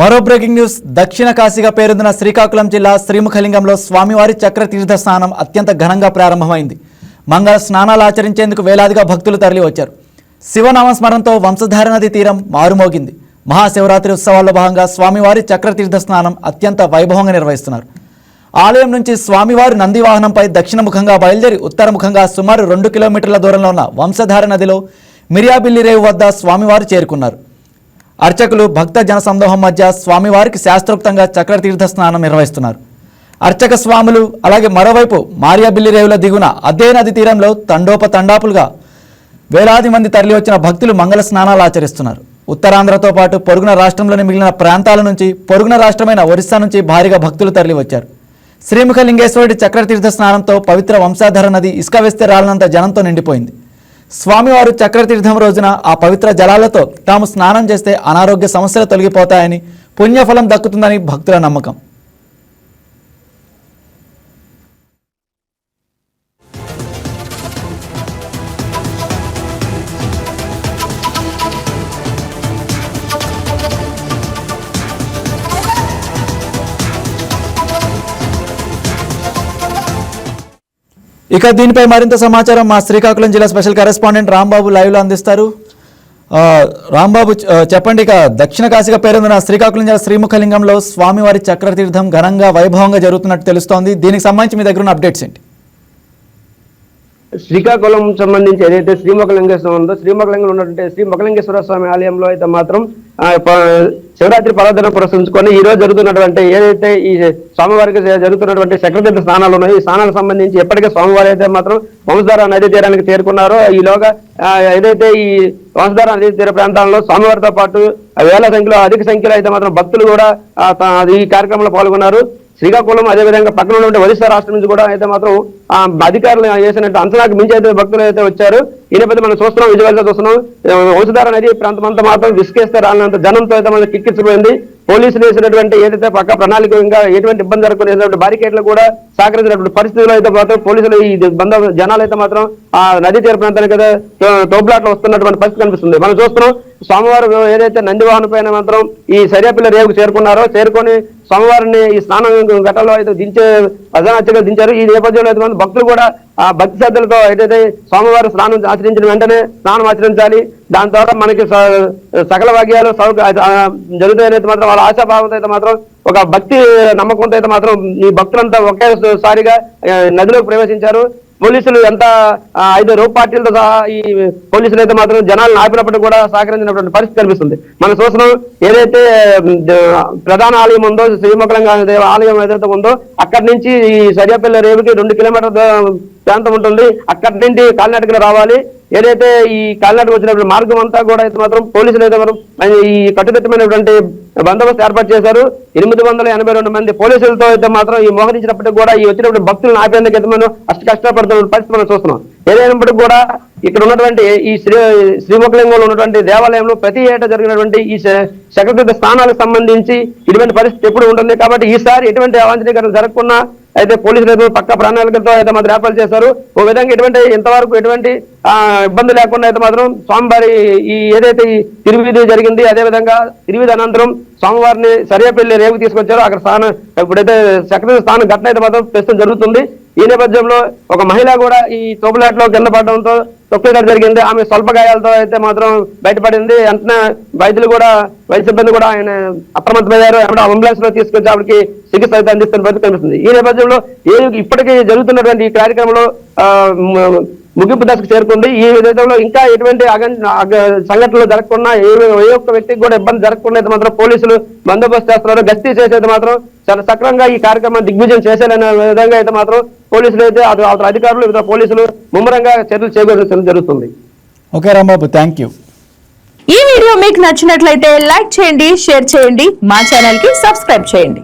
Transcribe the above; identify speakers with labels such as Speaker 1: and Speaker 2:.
Speaker 1: మరో breaking news. దక్షిణ కాశీగా పేరొందిన శ్రీకాకుళం జిల్లా శ్రీముఖలింగంలో స్వామివారి చక్రతీర్థ స్నానం అత్యంత ఘనంగా ప్రారంభమైంది. మంగళ స్నానాలు ఆచరించేందుకు వేలాదిగా భక్తులు తరలివచ్చారు. శివనామస్మరణతో వంశధార నది తీరం మారుమోగింది. మహాశివరాత్రి ఉత్సవాల్లో భాగంగా స్వామివారి చక్రతీర్థ స్నానం అత్యంత వైభవంగా నిర్వహిస్తున్నారు. ఆలయం నుంచి స్వామివారి నంది వాహనంపై దక్షిణముఖంగా బయలుదేరి ఉత్తరముఖంగా సుమారు 2 కిలోమీటర్ల దూరంలో ఉన్న వంశధార నదిలో మిరియాబిల్లి రేవు వద్ద స్వామివారు చేరుకున్నారు. అర్చకులు భక్త జనసందోహం మధ్య స్వామివారికి శాస్త్రోక్తంగా చక్రతీర్థ స్నానం నిర్వహిస్తున్నారు. అర్చక స్వాములు అలాగే మరోవైపు మారియాబిల్లి రేవుల దిగున అదే నది తీరంలో తండోపతండాపులుగా వేలాది మంది తరలివచ్చిన భక్తులు మంగళ స్నానాలు ఆచరిస్తున్నారు. ఉత్తరాంధ్రతో పాటు పొరుగున రాష్ట్రంలోని మిగిలిన ప్రాంతాల నుంచి పొరుగున రాష్ట్రమైన ఒరిస్సా నుంచి భారీగా భక్తులు తరలివచ్చారు. శ్రీముఖలింగేశ్వరుడి చక్రతీర్థ స్నానంతో పవిత్ర వంశాధార నది ఇసుక వేస్తే రాలనంత జనంతో నిండిపోయింది. స్వామివారు చక్రతీర్థం రోజున ఆ పవిత్ర జలాలతో తాము స్నానం చేస్తే అనారోగ్య సమస్యలు తొలగిపోతాయని, పుణ్యఫలం దక్కుతుందని భక్తుల నమ్మకం. ఇక దీనిపై మరింత సమాచారం మా శ్రీకాకుళం జిల్లా స్పెషల్ కరెస్పాండెంట్ రాంబాబు లైవ్లో అందిస్తారు. రాంబాబు, చెప్పండి. ఇక దక్షిణ కాశీగా పేరొందిన శ్రీకాకుళం జిల్లా శ్రీముఖలింగంలో స్వామివారి చక్రతీర్థం ఘనంగా వైభవంగా జరుగుతున్నట్టు తెలుస్తోంది. దీనికి సంబంధించి మీ దగ్గర ఉన్న అప్డేట్స్ ఏంటి?
Speaker 2: శ్రీకాకుళం సంబంధించి ఏదైతే శ్రీముఖలింగేశ్వరం ఉందో, శ్రీముఖలింగంలో ఉన్నటువంటి శ్రీముఖలింగేశ్వర స్వామి ఆలయంలో అయితే మాత్రం శివరాత్రి పర్వదినం పురస్కరించుకొని ఈ రోజు జరుగుతున్నటువంటి ఏదైతే ఈ స్వామివారికి జరుగుతున్నటువంటి చక్రతీర్థ స్నానాలు ఉన్నాయో, ఈ స్నానాలకు సంబంధించి ఎప్పటికే స్వామివారి అయితే మాత్రం వంశధార నదీ తీరానికి చేరుకున్నారో, ఈలోగా ఏదైతే ఈ వంశధార నదీ తీర ప్రాంతాల్లో స్వామివారితో పాటు వేల సంఖ్యలో అధిక సంఖ్యలో అయితే మాత్రం భక్తులు కూడా ఈ కార్యక్రమంలో పాల్గొన్నారు. శ్రీకాకుళం అదేవిధంగా పక్కన ఉన్నటువంటి ఒరిస్సా రాష్ట్రం నుంచి కూడా అయితే మాత్రం అధికారులు చేసినట్టు అంచనాకు మించి అయితే భక్తులు అయితే వచ్చారు. ఈ నేపథ్యం మనం చూస్తున్నాం, విజువల్గా చూస్తున్నాం. వంశధార నది ప్రాంతం అంతా మాత్రం విసుకేస్తే రాలినంత జనంతో అయితే మనకి కిక్కిచ్చిపోయింది. పోలీసులు వేసినటువంటి ఏదైతే పక్క ప్రణాళికంగా ఎటువంటి ఇబ్బంది జరగకుండా బారికేడ్లు కూడా సహకరించినటువంటి పరిస్థితుల్లో అయితే మాత్రం పోలీసులు ఈ జనాలు అయితే మాత్రం ఆ నదీ తీర ప్రాంతానికి అయితే తోపులాట్లో వస్తున్నటువంటి పరిస్థితి కనిపిస్తుంది. మనం చూస్తున్నాం, సోమవారం ఏదైతే నందివాహన పైన మాత్రం ఈ సరియాపిల్ల రేవుకు చేరుకొని స్వామివారిని ఈ స్నానం ఘట్టంలో అయితే ప్రధాన దించారు. ఈ నేపథ్యంలో అయితే భక్తులు కూడా ఆ భక్తి శ్రద్ధలతో ఏదైతే స్వామివారి స్నానం ఆచరించిన వెంటనే స్నానం ఆచరించాలి, దాని ద్వారా మనకి సకల భాగ్యాలు జరుగుతాయనైతే మాత్రం వాళ్ళ ఆశాభావంతో అయితే మాత్రం ఒక భక్తి నమ్మకంతో అయితే మాత్రం ఈ భక్తులంతా ఒకేసారిగా నదిలోకి ప్రవేశించారు. పోలీసులు ఎంత 5 రూపాయల పార్టీలతో సహా ఈ పోలీసులు అయితే మాత్రం జనాలను ఆపినప్పటికీ కూడా సహకరించినటువంటి పరిస్థితి కనిపిస్తుంది. మన చూస్తున్నాం, ఏదైతే ప్రధాన ఆలయం ఉందో శ్రీముఖలింగ ఆలయం ఏదైతే ఉందో అక్కడి నుంచి ఈ సరియాపిల్ల రేవుకి 2 కిలోమీటర్ల ప్రాంతం ఉంటుంది. అక్కడి నుండి కాలినడకన రావాలి. ఏదైతే ఈ కాలినడక వచ్చినటువంటి మార్గం అంతా కూడా అయితే మాత్రం పోలీసులు అయితే మాత్రం ఈ కట్టుదిట్టమైనటువంటి బందోబస్తు ఏర్పాటు చేశారు. 882 మంది పోలీసులతో అయితే మాత్రం ఈ మోహరించినప్పటికీ కూడా ఈ వచ్చినప్పుడు భక్తులను ఆపేందుకు అయితే మనం కష్టపడుతున్న పరిస్థితి మనం చూస్తున్నాం. ఏదైనప్పటికీ కూడా ఇక్కడ ఉన్నటువంటి ఈ శ్రీముఖలింగంలో ఉన్నటువంటి దేవాలయంలో ప్రతి ఏటా జరిగినటువంటి ఈ చక్రతీర్థ స్నానాలకు సంబంధించి ఇటువంటి పరిస్థితి ఎప్పుడు ఉంటుంది. కాబట్టి ఈసారి ఎటువంటి అవాంఛనీకరణ జరగకుండా అయితే పోలీసులు పక్క ప్రణాళికలతో అయితే మాత్రం ఏర్పాటు చేశారు. ఓ విధంగా ఇంతవరకు ఎటువంటి ఇబ్బంది లేకుండా అయితే మాత్రం స్వామివారి ఈ ఏదైతే ఈ తిరువీధి జరిగింది, అదేవిధంగా తిరువీధి అనంతరం స్వామివారిని సరియాపిల్లి రేవుకి తీసుకొచ్చారు. అక్కడ స్నానం ఇప్పుడైతే చక్రతీర్థ స్నానం ఘటన అయితే మాత్రం ప్రస్తుతం జరుగుతుంది. ఈ నేపథ్యంలో ఒక మహిళ కూడా ఈ తోపులాట్లో కింద పడడంతో తొక్కిగడ జరిగింది. ఆమె స్వల్ప గాయాలతో అయితే మాత్రం బయటపడింది. వెంటనే వైద్య సిబ్బంది కూడా ఆయన అప్రమత్తమయ్యారు. అంబులెన్స్ లో తీసుకొచ్చి ఆవిడకి చికిత్స అయితే అందిస్తున్న పరిస్థితి కనిపిస్తుంది. ఈ నేపథ్యంలో ఇప్పటికీ జరుగుతున్నటువంటి ఈ కార్యక్రమంలో ముగింపు దశకు చేరుకుంది. ఈ విధంలో ఇంకా ఎటువంటి సంఘటనలు జరగకుండా ఏ ఒక్క వ్యక్తికి కూడా ఇబ్బంది జరగకుండా అయితే మాత్రం పోలీసులు బందోబస్తు చేస్తున్నారు. గస్తీ చేసేది మాత్రం చాలా సక్రమంగా ఈ కార్యక్రమాన్ని దిగ్విజయం చేసేయాలనే విధంగా అయితే మాత్రం పోలీసులు అయితే అధికారులు ఇతర పోలీసులు ముమ్మరంగా చర్యలు చేపట్టడం జరుగుతుంది.
Speaker 1: Okay Rambabu, thank you.
Speaker 3: ఈ వీడియో మీకు నచ్చినట్లయితే లైక్ చేయండి, షేర్ చేయండి, మా ఛానల్ కి సబ్స్క్రైబ్ చేయండి.